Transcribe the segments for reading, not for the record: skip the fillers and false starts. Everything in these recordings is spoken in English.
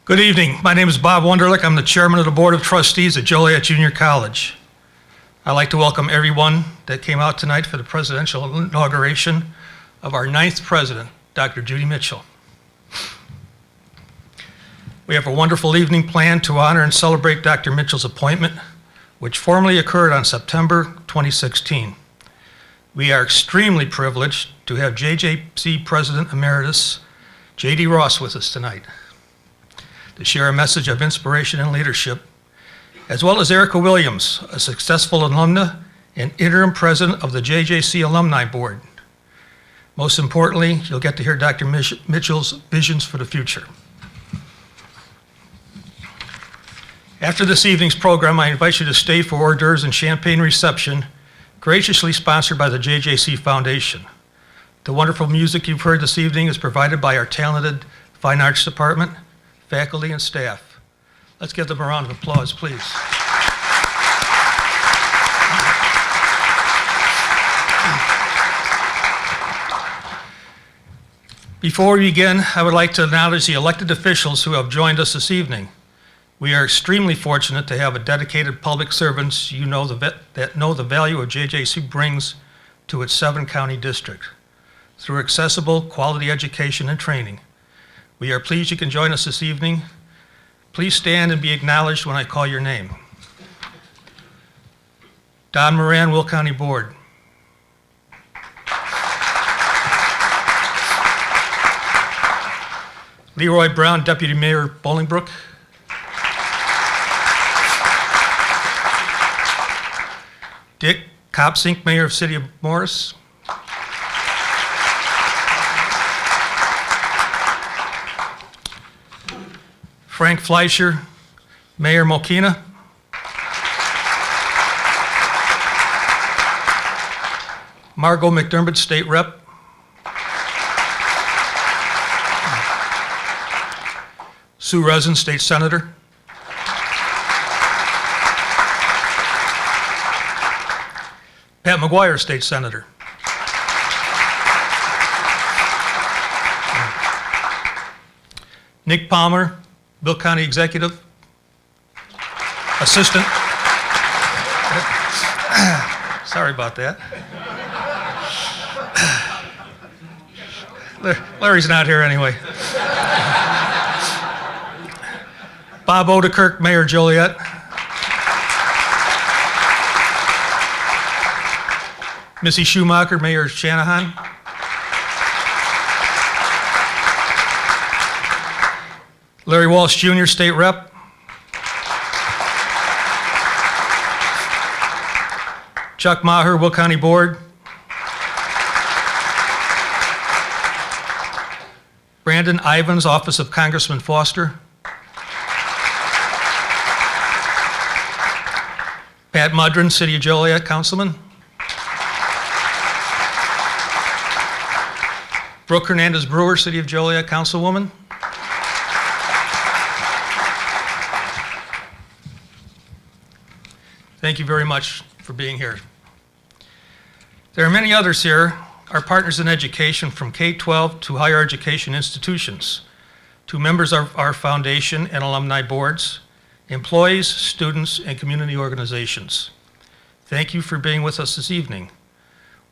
Good evening. My name is Bob Wunderlich. I'm the chairman of the Board of Trustees at Joliet Junior College. I'd like to welcome everyone that came out tonight for the presidential inauguration of our 9th president, Dr. Judy Mitchell. We have a wonderful evening planned to honor and celebrate Dr. Mitchell's appointment, which formally occurred on September 2016. We are extremely privileged to have JJC President Emeritus J.D. Ross with us tonight to share a message of inspiration and leadership, as well as Ericka Williams, a successful alumna and interim president of the JJC Alumni Board. Most importantly, you'll get to hear Dr. Mitchell's visions for the future. After this evening's program, I invite you to stay for hors d'oeuvres and champagne reception, graciously sponsored by the JJC Foundation. The wonderful music you've heard this evening is provided by our talented Fine Arts Department, faculty, and staff. Let's give them a round of applause, please. Before we begin, I would like to acknowledge the elected officials who have joined us this evening. We are extremely fortunate to have a dedicated public servants that know the value of JJC brings to its 7-county district through accessible, quality education and training. We are pleased you can join us this evening. Please stand and be acknowledged when I call your name. Don Moran, Will County Board. Leroy Brown, Deputy Mayor Bolingbrook. Dick Copsink, Mayor of City of Morris. Frank Fleischer, Mayor Mokina. Margot McDermott, State Rep. Sue Resin, State Senator. Pat McGuire, State Senator. Nick Palmer, Bill County Executive. Assistant. Sorry about that. Larry's not here anyway. Bob Odekirk, Mayor Joliet. Missy Schumacher, Mayor Shanahan. Larry Walsh Jr., State Rep. Chuck Maher, Will County Board. Brandon Ivins, Office of Congressman Foster. Pat Mudrin, City of Joliet Councilman. Brooke Hernandez Brewer, City of Joliet Councilwoman. Thank you very much for being here. There are many others here, our partners in education from K-12 to higher education institutions, to members of our foundation and alumni boards, employees, students, and community organizations. Thank you for being with us this evening.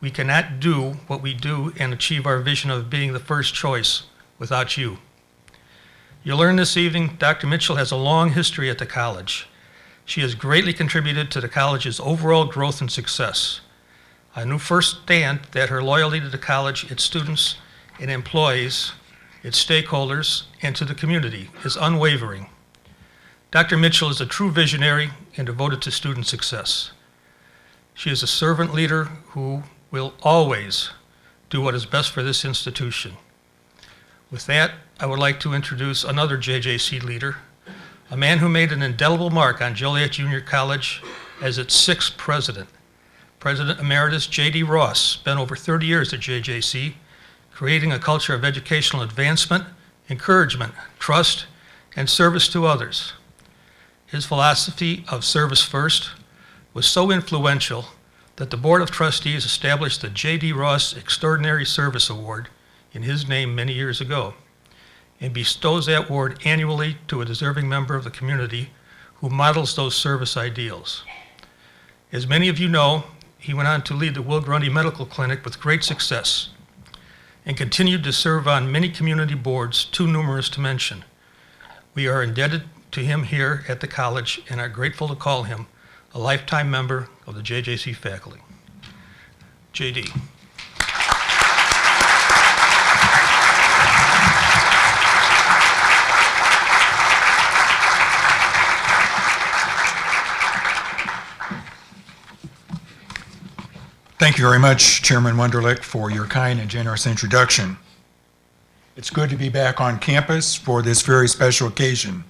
We cannot do what we do and achieve our vision of being the first choice without you. You'll learn this evening Dr. Mitchell has a long history at the college. She has greatly contributed to the college's overall growth and success. I knew firsthand that her loyalty to the college, its students and employees, its stakeholders, and to the community is unwavering. Dr. Mitchell is a true visionary and devoted to student success. She is a servant leader who will always do what is best for this institution. With that, I would like to introduce another JJC leader, a man who made an indelible mark on Joliet Junior College as its 6th president. President Emeritus J.D. Ross spent over 30 years at JJC, creating a culture of educational advancement, encouragement, trust, and service to others. His philosophy of service first was so influential that the Board of Trustees established the J.D. Ross Extraordinary Service Award in his name many years ago. and bestows that award annually to a deserving member of the community who models those service ideals. As many of you know, he went on to lead the Will Grundy Medical Clinic with great success and continued to serve on many community boards, too numerous to mention. We are indebted to him here at the college and are grateful to call him a lifetime member of the JJC faculty. JD. Thank you very much, Chairman Wunderlich, for your kind and generous introduction. It's good to be back on campus for this very special occasion,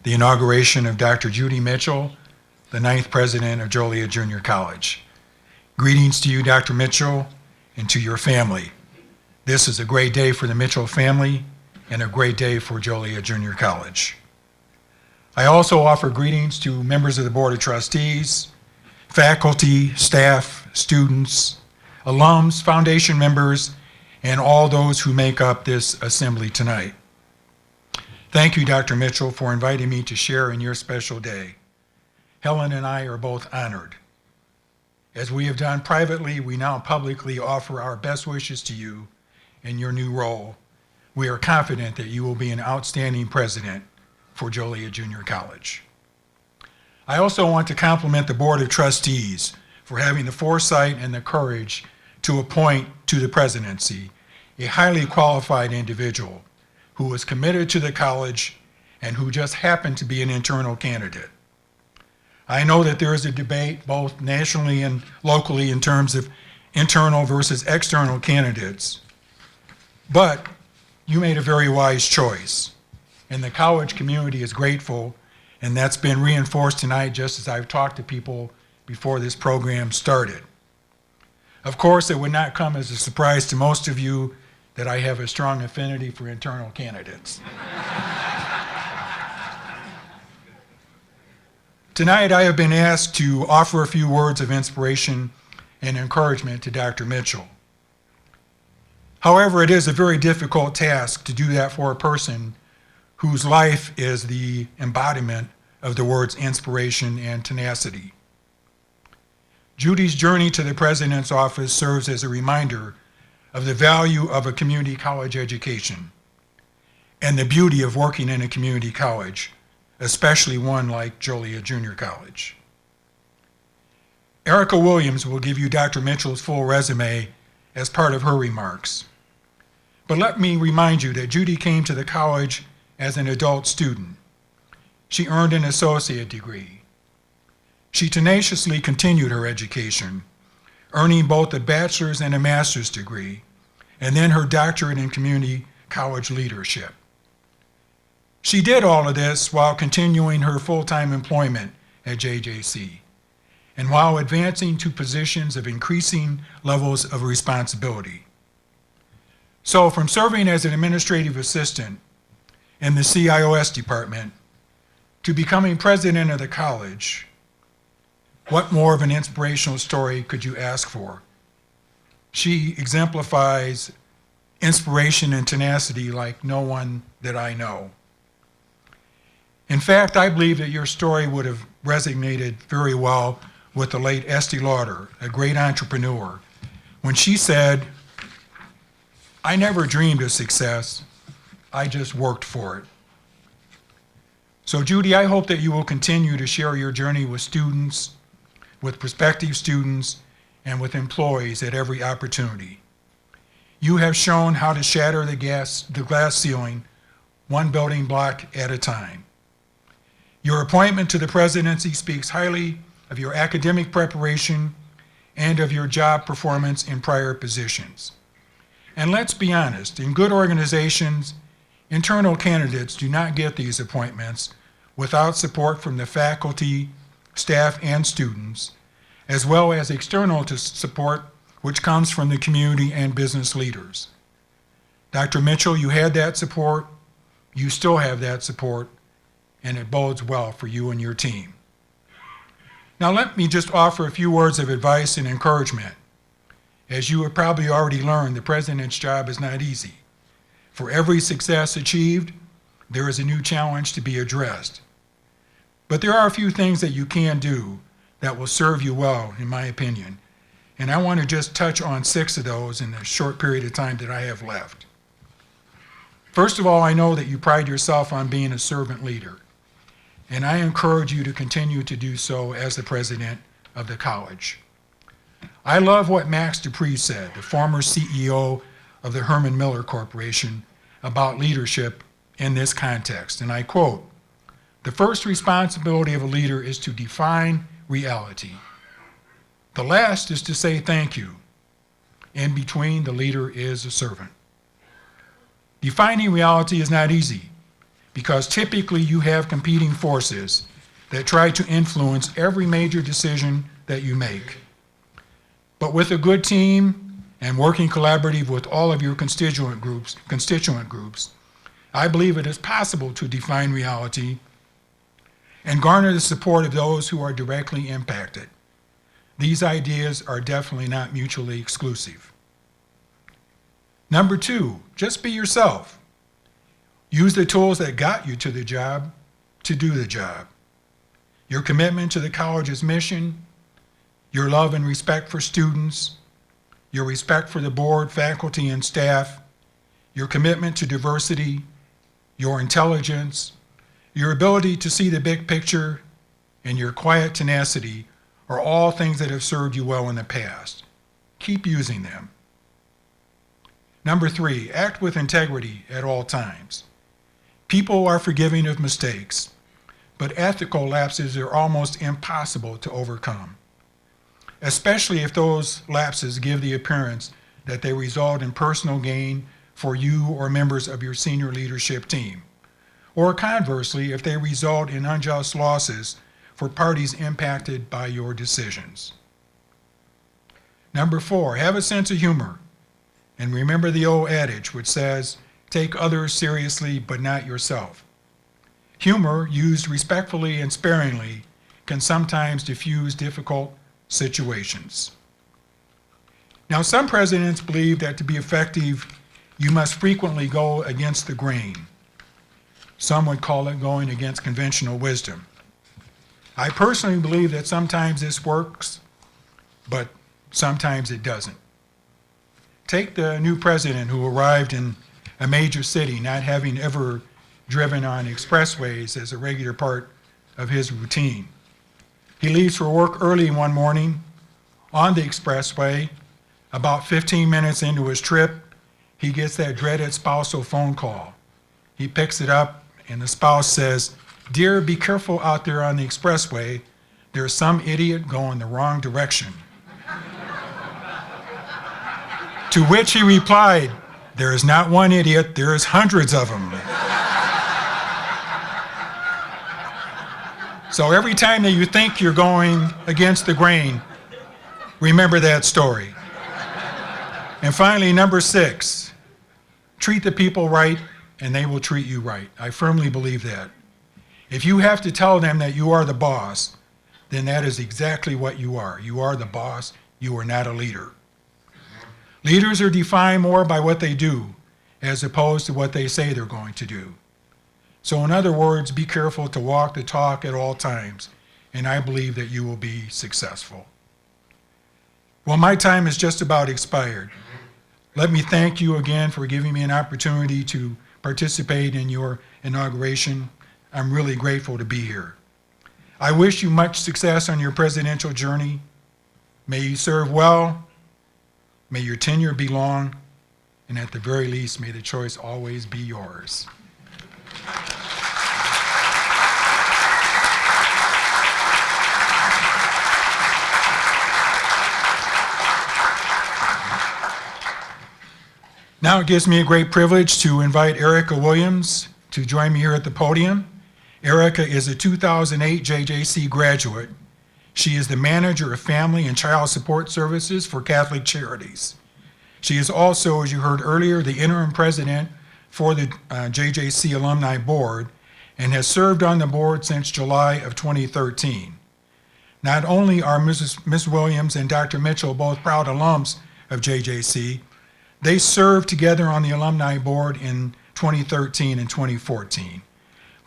the inauguration of Dr. Judy Mitchell, the 9th president of Joliet Junior College. Greetings to you, Dr. Mitchell, and to your family. This is a great day for the Mitchell family and a great day for Joliet Junior College. I also offer greetings to members of the Board of Trustees, faculty, staff, students, alums, foundation members, and all those who make up this assembly tonight. Thank you, Dr. Mitchell, for inviting me to share in your special day. Helen and I are both honored. As we have done privately, we now publicly offer our best wishes to you in your new role. We are confident that you will be an outstanding president for Joliet Junior College. I also want to compliment the Board of Trustees for having the foresight and the courage to appoint to the presidency a highly qualified individual who was committed to the college and who just happened to be an internal candidate. I know that there is a debate both nationally and locally in terms of internal versus external candidates, but you made a very wise choice, and the college community is grateful, and that's been reinforced tonight just as I've talked to people before this program started. Of course, it would not come as a surprise to most of you that I have a strong affinity for internal candidates. Tonight, I have been asked to offer a few words of inspiration and encouragement to Dr. Mitchell. However, it is a very difficult task to do that for a person whose life is the embodiment of the words inspiration and tenacity. Judy's journey to the president's office serves as a reminder of the value of a community college education and the beauty of working in a community college, especially one like Joliet Junior College. Ericka Williams will give you Dr. Mitchell's full resume as part of her remarks. But let me remind you that Judy came to the college as an adult student. She earned an associate degree. She tenaciously continued her education, earning both a bachelor's and a master's degree, and then her doctorate in community college leadership. She did all of this while continuing her full-time employment at JJC, and while advancing to positions of increasing levels of responsibility. So from serving as an administrative assistant in the CIOS department to becoming president of the college, what more of an inspirational story could you ask for? She exemplifies inspiration and tenacity like no one that I know. In fact, I believe that your story would have resonated very well with the late Estee Lauder, a great entrepreneur, when she said, "I never dreamed of success, I just worked for it." So Judy, I hope that you will continue to share your journey with students, with prospective students, and with employees at every opportunity. You have shown how to shatter the glass ceiling, one building block at a time. Your appointment to the presidency speaks highly of your academic preparation and of your job performance in prior positions. And let's be honest, in good organizations, internal candidates do not get these appointments without support from the faculty, staff, and students, as well as external support which comes from the community and business leaders. Dr. Mitchell, you had that support, you still have that support, and it bodes well for you and your team. Now let me just offer a few words of advice and encouragement. As you have probably already learned, the president's job is not easy, For every success achieved, there is a new challenge to be addressed. But there are a few things that you can do that will serve you well, in my opinion. And I want to just touch on 6 of those in the short period of time that I have left. First of all, I know that you pride yourself on being a servant leader. And I encourage you to continue to do so as the president of the college. I love what Max Dupree said, the former CEO of the Herman Miller Corporation, about leadership in this context. And I quote, "The first responsibility of a leader is to define reality. The last is to say thank you. In between, the leader is a servant." Defining reality is not easy because typically you have competing forces that try to influence every major decision that you make. But with a good team and working collaborative with all of your constituent groups, I believe it is possible to define reality and garner the support of those who are directly impacted. These ideas are definitely not mutually exclusive. Number 2, just be yourself. Use the tools that got you to the job to do the job. Your commitment to the college's mission, your love and respect for students, your respect for the board, faculty, and staff, your commitment to diversity, your intelligence, your ability to see the big picture, and your quiet tenacity are all things that have served you well in the past. Keep using them. Number 3, act with integrity at all times. People are forgiving of mistakes, but ethical lapses are almost impossible to overcome, especially if those lapses give the appearance that they result in personal gain for you or members of your senior leadership team, or conversely, if they result in unjust losses for parties impacted by your decisions. Number 4, have a sense of humor. And remember the old adage which says, take others seriously but not yourself. Humor, used respectfully and sparingly, can sometimes diffuse difficult situations. Now, some presidents believe that to be effective, you must frequently go against the grain. Some would call it going against conventional wisdom. I personally believe that sometimes this works, but sometimes it doesn't. Take the new president who arrived in a major city, not having ever driven on expressways as a regular part of his routine. He leaves for work early one morning on the expressway. About 15 minutes into his trip, he gets that dreaded spousal phone call. He picks it up, and the spouse says, "Dear, be careful out there on the expressway. There's some idiot going the wrong direction." To which he replied, "There is not one idiot, there is hundreds of them." So every time that you think you're going against the grain, remember that story. And finally, number 6, treat the people right and they will treat you right. I firmly believe that. If you have to tell them that you are the boss, then that is exactly what you are. You are the boss, you are not a leader. Leaders are defined more by what they do as opposed to what they say they're going to do. So in other words, be careful to walk the talk at all times, and I believe that you will be successful. Well, my time is just about expired. Let me thank you again for giving me an opportunity to participate in your inauguration. I'm really grateful to be here. I wish you much success on your presidential journey. May you serve well. May your tenure be long, and at the very least, may the choice always be yours. Now it gives me a great privilege to invite Ericka Williams to join me here at the podium. Ericka is a 2008 JJC graduate. She is the manager of Family and Child Support Services for Catholic Charities. She is also, as you heard earlier, the interim president for the JJC Alumni Board and has served on the board since July of 2013. Not only are Ms. Williams and Dr. Mitchell both proud alums of JJC, They served together on the alumni board in 2013 and 2014.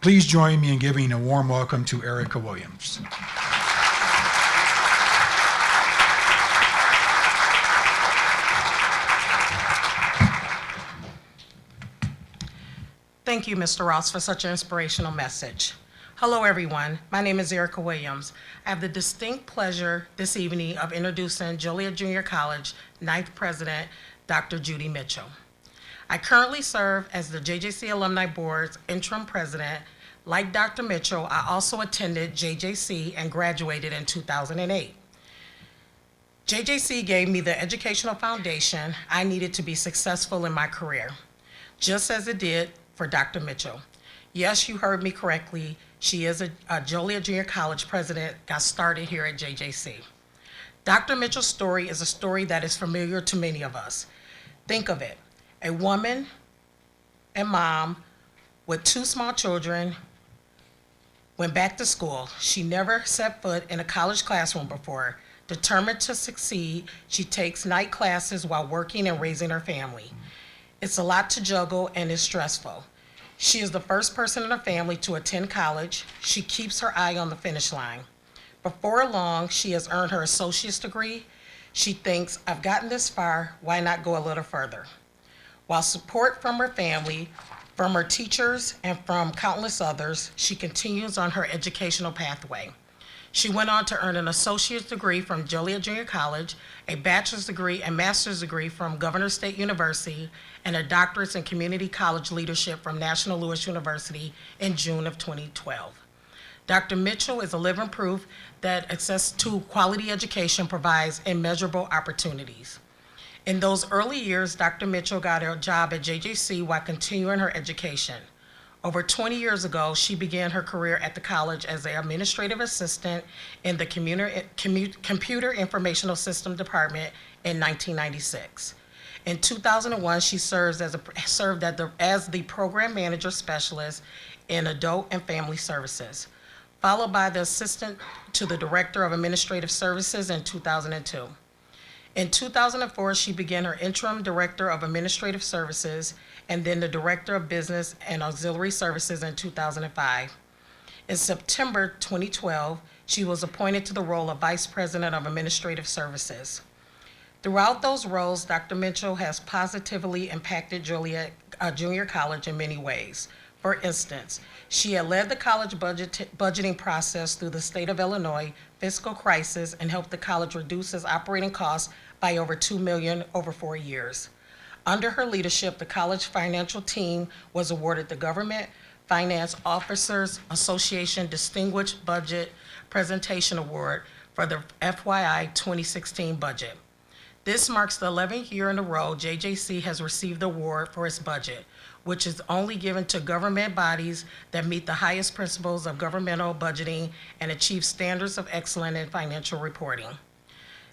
Please join me in giving a warm welcome to Ericka Williams. Thank you, Mr. Ross, for such an inspirational message. Hello, everyone. My name is Ericka Williams. I have the distinct pleasure this evening of introducing Joliet Junior College 9th President, Dr. Judy Mitchell. I currently serve as the JJC Alumni Board's interim president. Like Dr. Mitchell, I also attended JJC and graduated in 2008. JJC gave me the educational foundation I needed to be successful in my career, just as it did for Dr. Mitchell. Yes, you heard me correctly. She is a Joliet Junior College president, got started here at JJC. Dr. Mitchell's story is a story that is familiar to many of us. Think of it, a woman and mom with 2 small children went back to school. She never set foot in a college classroom before. Determined to succeed, she takes night classes while working and raising her family. It's a lot to juggle and is stressful. She is the first person in her family to attend college. She keeps her eye on the finish line. Before long, she has earned her associate's degree. She thinks, I've gotten this far, why not go a little further? While support from her family, from her teachers, and from countless others, she continues on her educational pathway. She went on to earn an associate's degree from Joliet Junior College, a bachelor's degree and master's degree from Governor State University, and a doctorate in community college leadership from National Louis University in June of 2012. Dr. Mitchell is a living proof that access to quality education provides immeasurable opportunities. In those early years, Dr. Mitchell got a job at JJC while continuing her education. Over 20 years ago, she began her career at the college as an administrative assistant in the Computer Informational System Department in 1996. In 2001, she served as the Program Manager Specialist in Adult and Family Services, followed by the Assistant to the Director of Administrative Services in 2002. In 2004, she began her interim Director of Administrative Services and then the Director of Business and Auxiliary Services in 2005. In September 2012, she was appointed to the role of Vice President of Administrative Services. Throughout those roles, Dr. Mitchell has positively impacted Joliet Junior College in many ways. For instance, she had led the college budgeting process through the state of Illinois fiscal crisis and helped the college reduce its operating costs by over $2 million over 4 years. Under her leadership, the college financial team was awarded the Government Finance Officers Association Distinguished Budget Presentation Award for the FYI 2016 budget. This marks the 11th year in a row JJC has received the award for its budget, which is only given to government bodies that meet the highest principles of governmental budgeting and achieve standards of excellence in financial reporting.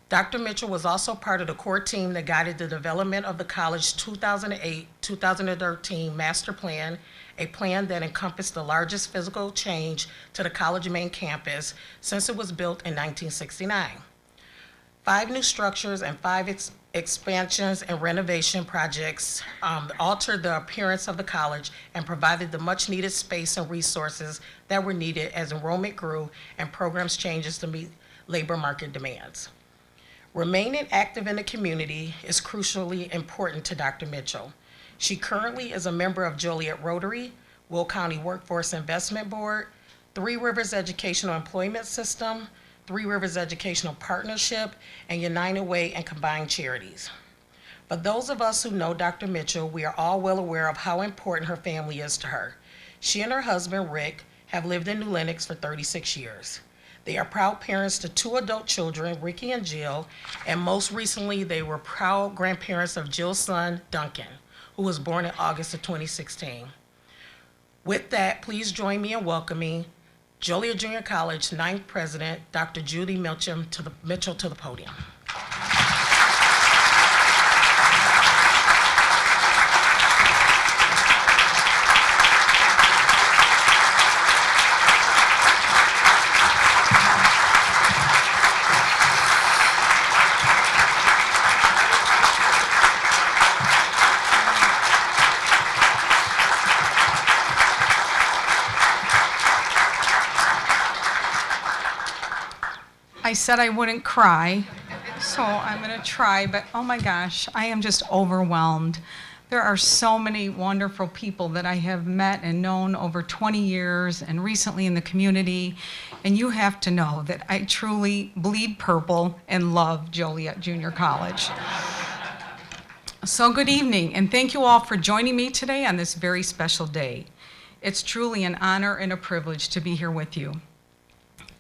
Dr. Mitchell was also part of the core team that guided the development of the college's 2008-2013 master plan, a plan that encompassed the largest physical change to the college main campus since it was built in 1969. 5 new structures and 5 expansions and renovation projects altered the appearance of the college and provided the much-needed space and resources that were needed as enrollment grew and programs changes to meet labor market demands. Remaining active in the community is crucially important to Dr. Mitchell. She currently is a member of Joliet Rotary, Will County Workforce Investment Board, 3 Rivers Educational Employment System, 3 Rivers Educational Partnership, and United Way and Combined Charities. For those of us who know Dr. Mitchell, we are all well aware of how important her family is to her. She and her husband, Rick, have lived in New Lenox for 36 years. They are proud parents to 2 adult children, Ricky and Jill, and most recently, they were proud grandparents of Jill's son, Duncan, who was born in August of 2016. With that, please join me in welcoming Joliet Junior College 9th President, Dr. Judy Mitchell to the podium. I said I wouldn't cry, so I'm going to try, but oh my gosh, I am just overwhelmed. There are so many wonderful people that I have met and known over 20 years and recently in the community, and you have to know that I truly bleed purple and love Joliet Junior College. So good evening, and thank you all for joining me today on this very special day. It's truly an honor and a privilege to be here with you.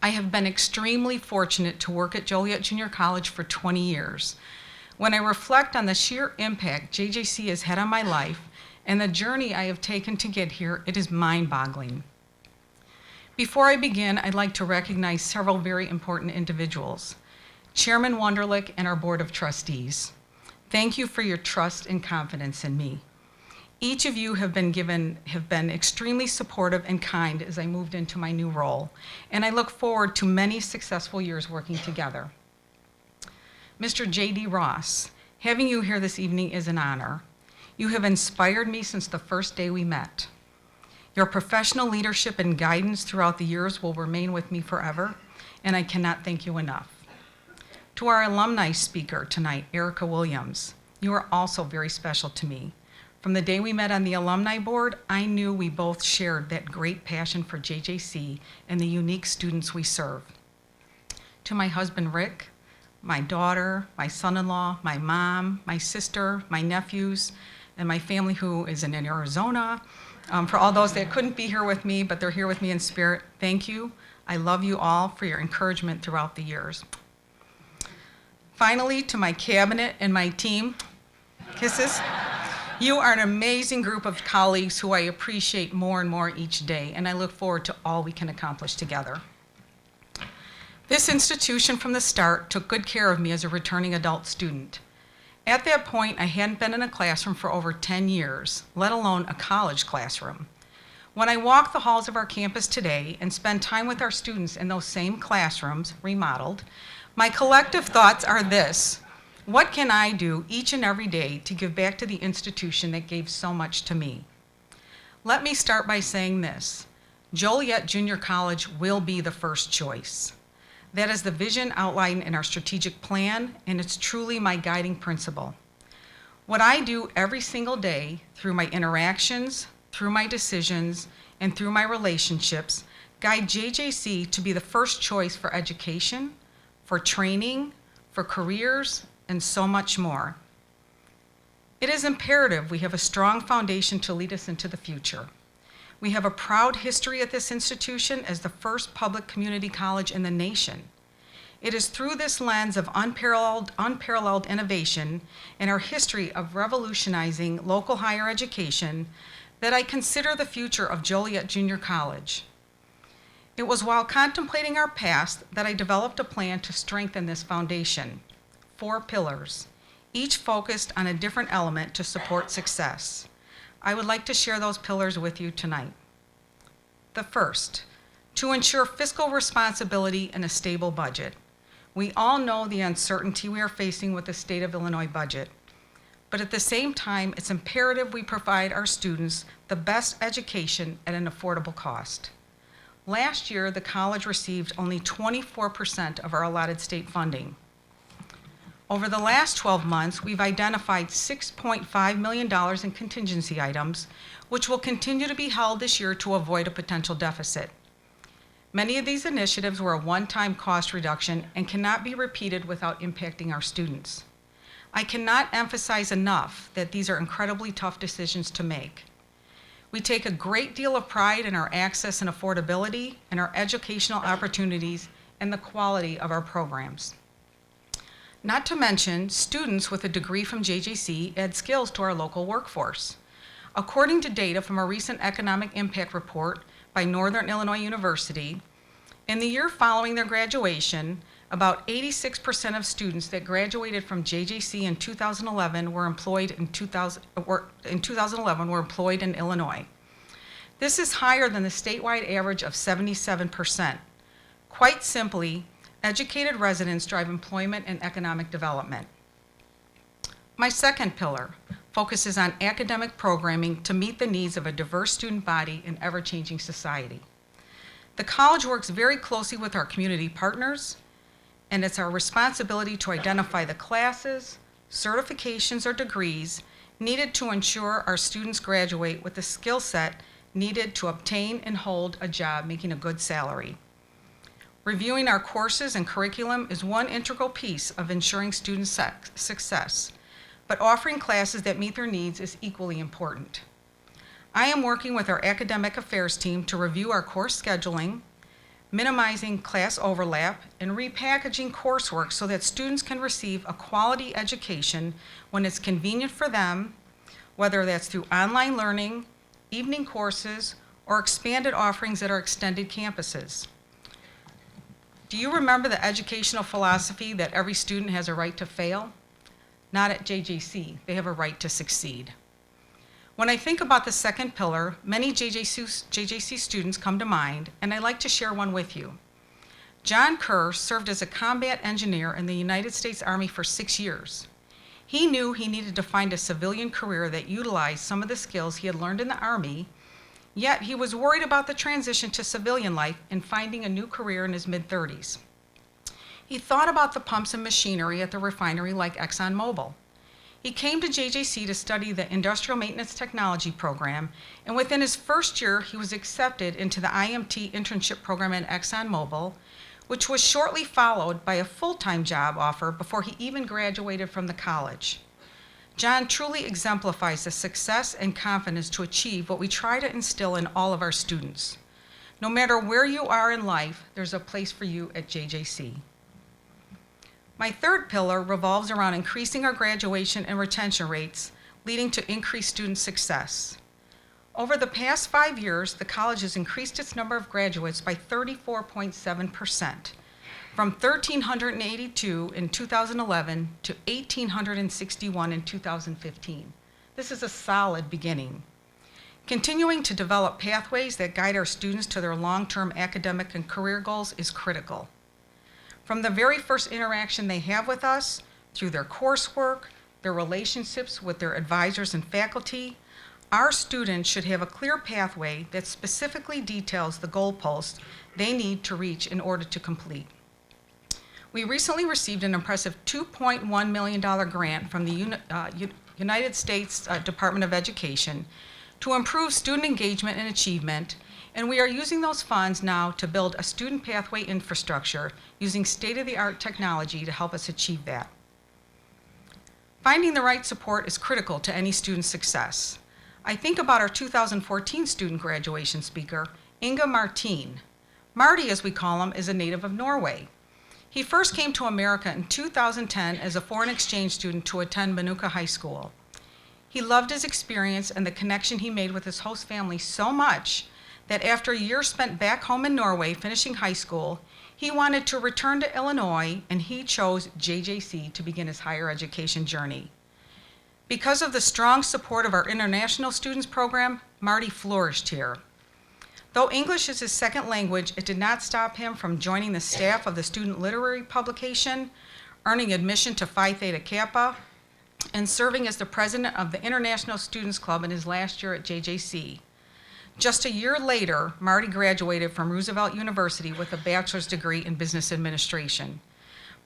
I have been extremely fortunate to work at Joliet Junior College for 20 years. When I reflect on the sheer impact JJC has had on my life and the journey I have taken to get here, it is mind-boggling. Before I begin, I'd like to recognize several very important individuals. Chairman Wunderlich and our Board of Trustees. Thank you for your trust and confidence in me. Each of you have been extremely supportive and kind as I moved into my new role, and I look forward to many successful years working together. Mr. J.D. Ross, having you here this evening is an honor. You have inspired me since the first day we met. Your professional leadership and guidance throughout the years will remain with me forever, and I cannot thank you enough. To our alumni speaker tonight, Ericka Williams, you are also very special to me. From the day we met on the alumni board, I knew we both shared that great passion for JJC and the unique students we serve. To my husband, Rick, my daughter, my son-in-law, my mom, my sister, my nephews, and my family who is in Arizona, for all those that couldn't be here with me, but they're here with me in spirit, thank you. I love you all for your encouragement throughout the years. Finally, to my cabinet and my team, kisses. You are an amazing group of colleagues who I appreciate more and more each day, and I look forward to all we can accomplish together. This institution from the start took good care of me as a returning adult student. At that point, I hadn't been in a classroom for over 10 years, let alone a college classroom. When I walk the halls of our campus today and spend time with our students in those same classrooms, remodeled, my collective thoughts are this: what can I do each and every day to give back to the institution that gave so much to me? Let me start by saying this: Joliet Junior College will be the first choice. That is the vision outlined in our strategic plan, and it's truly my guiding principle. What I do every single day through my interactions, through my decisions, and through my relationships guide JJC to be the first choice for education, for training, for careers, and so much more. It is imperative we have a strong foundation to lead us into the future. We have a proud history at this institution as the first public community college in the nation. It is through this lens of unparalleled innovation and our history of revolutionizing local higher education that I consider the future of Joliet Junior College. It was while contemplating our past that I developed a plan to strengthen this foundation. 4 pillars, each focused on a different element to support success. I would like to share those pillars with you tonight. The first, to ensure fiscal responsibility and a stable budget. We all know the uncertainty we are facing with the state of Illinois budget, but at the same time, it's imperative we provide our students the best education at an affordable cost. Last year, the college received only 24% of our allotted state funding. Over the last 12 months, we've identified $6.5 million in contingency items, which will continue to be held this year to avoid a potential deficit. Many of these initiatives were a one-time cost reduction and cannot be repeated without impacting our students. I cannot emphasize enough that these are incredibly tough decisions to make. We take a great deal of pride in our access and affordability, and our educational opportunities, and the quality of our programs. Not to mention, students with a degree from JJC add skills to our local workforce. According to data from a recent economic impact report by Northern Illinois University, in the year following their graduation, about 86% of students that graduated from JJC in 2011 were employed in 2011 were employed in Illinois. This is higher than the statewide average of 77%. Quite simply, educated residents drive employment and economic development. My second pillar focuses on academic programming to meet the needs of a diverse student body in ever-changing society. The college works very closely with our community partners and it's our responsibility to identify the classes, certifications, or degrees needed to ensure our students graduate with the skill set needed to obtain and hold a job making a good salary. Reviewing our courses and curriculum is one integral piece of ensuring student success, but offering classes that meet their needs is equally important. I am working with our academic affairs team to review our course scheduling, minimizing class overlap, and repackaging coursework so that students can receive a quality education when it's convenient for them, whether that's through online learning, evening courses, or expanded offerings at our extended campuses. Do you remember the educational philosophy that every student has a right to fail? Not at JJC. They have a right to succeed. When I think about the second pillar, many JJC students come to mind, and I'd like to share one with you. John Kerr served as a combat engineer in the United States Army for 6 years. He knew he needed to find a civilian career that utilized some of the skills he had learned in the Army, yet he was worried about the transition to civilian life and finding a new career in his mid-30s. He thought about the pumps and machinery at the refinery like ExxonMobil. He came to JJC to study the Industrial Maintenance Technology program, and within his first year, he was accepted into the IMT internship program at ExxonMobil, which was shortly followed by a full-time job offer before he even graduated from the college. John truly exemplifies the success and confidence to achieve what we try to instill in all of our students. No matter where you are in life, there's a place for you at JJC. My third pillar revolves around increasing our graduation and retention rates, leading to increased student success. Over the past 5 years, the college has increased its number of graduates by 34.7%, from 1,382 in 2011 to 1,861 in 2015. This is a solid beginning. Continuing to develop pathways that guide our students to their long-term academic and career goals is critical. From the very first interaction they have with us, through their coursework, their relationships with their advisors and faculty, our students should have a clear pathway that specifically details the goalposts they need to reach in order to complete. We recently received an impressive $2.1 million grant from the United States Department of Education to improve student engagement and achievement, and we are using those funds now to build a student pathway infrastructure using state-of-the-art technology to help us achieve that. Finding the right support is critical to any student's success. I think about our 2014 student graduation speaker, Inga Martin. Marty, as we call him, is a native of Norway. He first came to America in 2010 as a foreign exchange student to attend Manuka High School. He loved his experience and the connection he made with his host family so much that after a year spent back home in Norway finishing high school, he wanted to return to Illinois, and he chose JJC to begin his higher education journey. Because of the strong support of our international students program, Marty flourished here. Though English is his second language, it did not stop him from joining the staff of the student literary publication, earning admission to Phi Theta Kappa, and serving as the president of the International Students Club in his last year at JJC. Just a year later, Marty graduated from Roosevelt University with a bachelor's degree in business administration.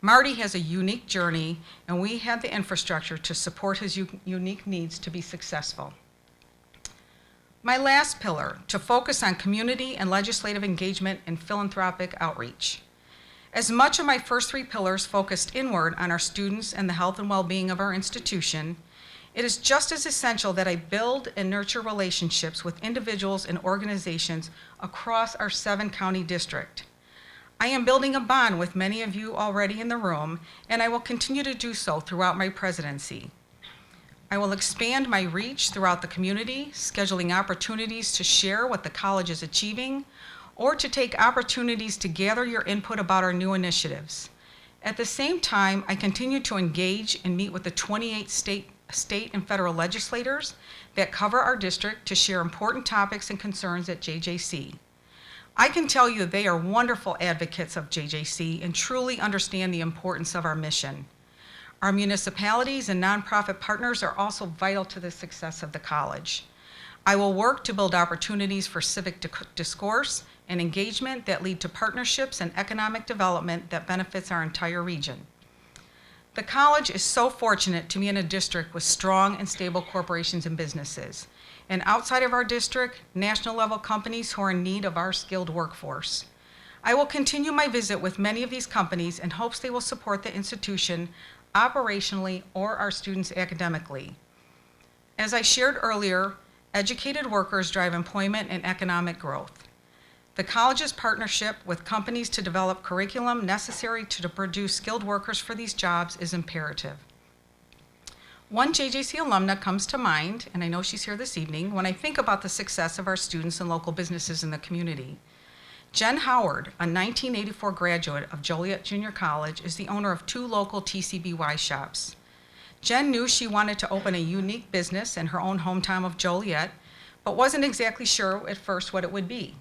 Marty has a unique journey, and we have the infrastructure to support his unique needs to be successful. My last pillar, to focus on community and legislative engagement and philanthropic outreach. As much of my first three pillars focused inward on our students and the health and well-being of our institution, it is just as essential that I build and nurture relationships with individuals and organizations across our 7-county district. I am building a bond with many of you already in the room, and I will continue to do so throughout my presidency. I will expand my reach throughout the community, scheduling opportunities to share what the college is achieving, or to take opportunities to gather your input about our new initiatives. At the same time, I continue to engage and meet with the 28 state and federal legislators that cover our district to share important topics and concerns at JJC. I can tell you they are wonderful advocates of JJC and truly understand the importance of our mission. Our municipalities and nonprofit partners are also vital to the success of the college. I will work to build opportunities for civic discourse and engagement that lead to partnerships and economic development that benefits our entire region. The college is so fortunate to be in a district with strong and stable corporations and businesses, and outside of our district, national level companies who are in need of our skilled workforce. I will continue my visit with many of these companies in hopes they will support the institution operationally or our students academically. As I shared earlier, educated workers drive employment and economic growth. The college's partnership with companies to develop curriculum necessary to produce skilled workers for these jobs is imperative. One JJC alumna comes to mind, and I know she's here this evening, when I think about the success of our students and local businesses in the community. Jen Howard, a 1984 graduate of Joliet Junior College, is the owner of 2 local TCBY shops. Jen knew she wanted to open a unique business in her own hometown of Joliet, but wasn't exactly sure at first what it would be.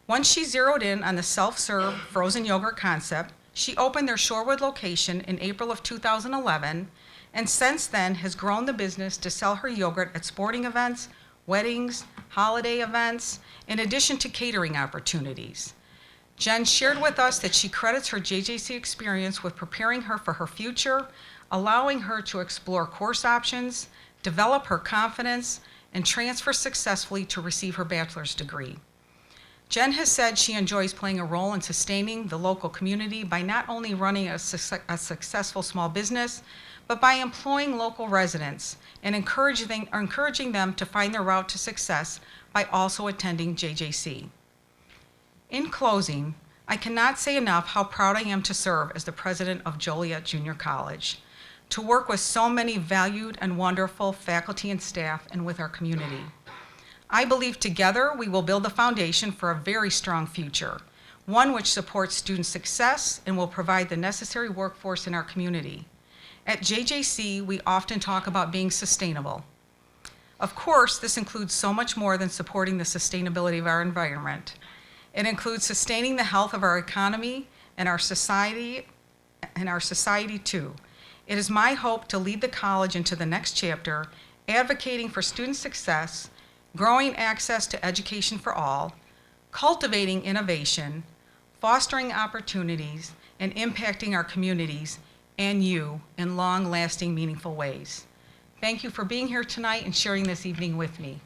Once she zeroed in on the self-serve frozen yogurt concept, she opened their Shorewood location in April of 2011, and since then has grown the business to sell her yogurt at sporting events, weddings, holiday events, in addition to catering opportunities. Jen shared with us that she credits her JJC experience with preparing her for her future, allowing her to explore course options, develop her confidence, and transfer successfully to receive her bachelor's degree. Jen has said she enjoys playing a role in sustaining the local community by not only running a successful small business, but by employing local residents and encouraging them to find their route to success by also attending JJC. In closing, I cannot say enough how proud I am to serve as the president of Joliet Junior College, to work with so many valued and wonderful faculty and staff and with our community. I believe together we will build the foundation for a very strong future, one which supports student success and will provide the necessary workforce in our community. At JJC, we often talk about being sustainable. Of course, this includes so much more than supporting the sustainability of our environment. It includes sustaining the health of our economy and our society too. It is my hope to lead the college into the next chapter, advocating for student success, growing access to education for all, cultivating innovation, fostering opportunities, and impacting our communities and you in long-lasting, meaningful ways. Thank you for being here tonight and sharing this evening with me.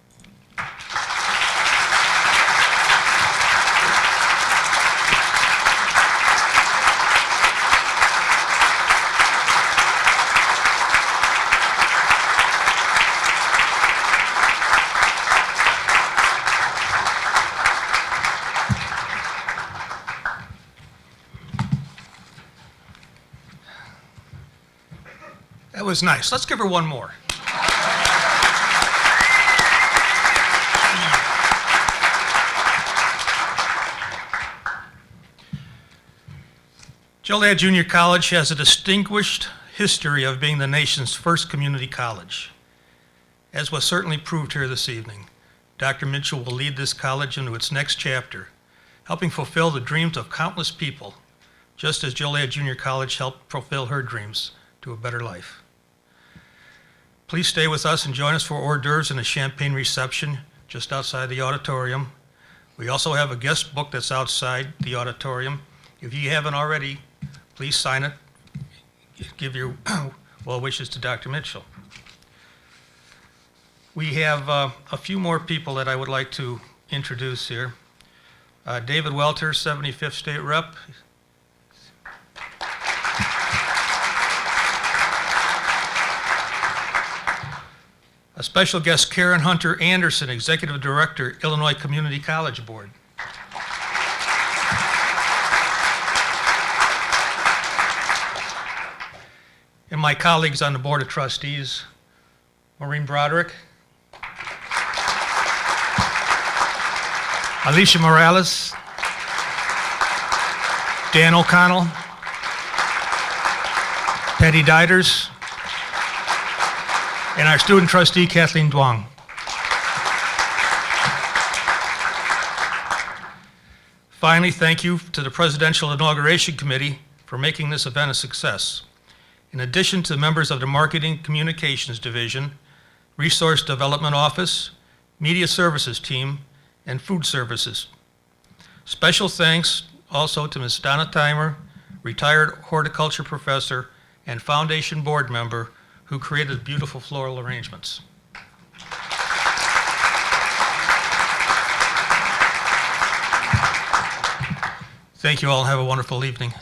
That was nice. Let's give her one more. Joliet Junior College has a distinguished history of being the nation's first community college. As was certainly proved here this evening, Dr. Mitchell will lead this college into its next chapter, helping fulfill the dreams of countless people, just as Joliet Junior College helped fulfill her dreams to a better life. Please stay with us and join us for hors d'oeuvres and a champagne reception just outside the auditorium. We also have a guest book that's outside the auditorium. If you haven't already, please sign it. Give your well wishes to Dr. Mitchell. We have a few more people that I would like to introduce here. David Welter, 75th State Rep. A special guest, Karen Hunter Anderson, Executive Director, Illinois Community College Board. And my colleagues on the Board of Trustees, Maureen Broderick, Alicia Morales, Dan O'Connell, Patty Dieters, and our student trustee, Kathleen Duong. Finally, thank you to the Presidential Inauguration Committee for making this event a success. In addition to members of the Marketing Communications Division, Resource Development Office, Media Services Team, and Food Services. Special thanks also to Ms. Donna Timer, retired horticulture professor and foundation board member who created beautiful floral arrangements. Thank you all. Have a wonderful evening.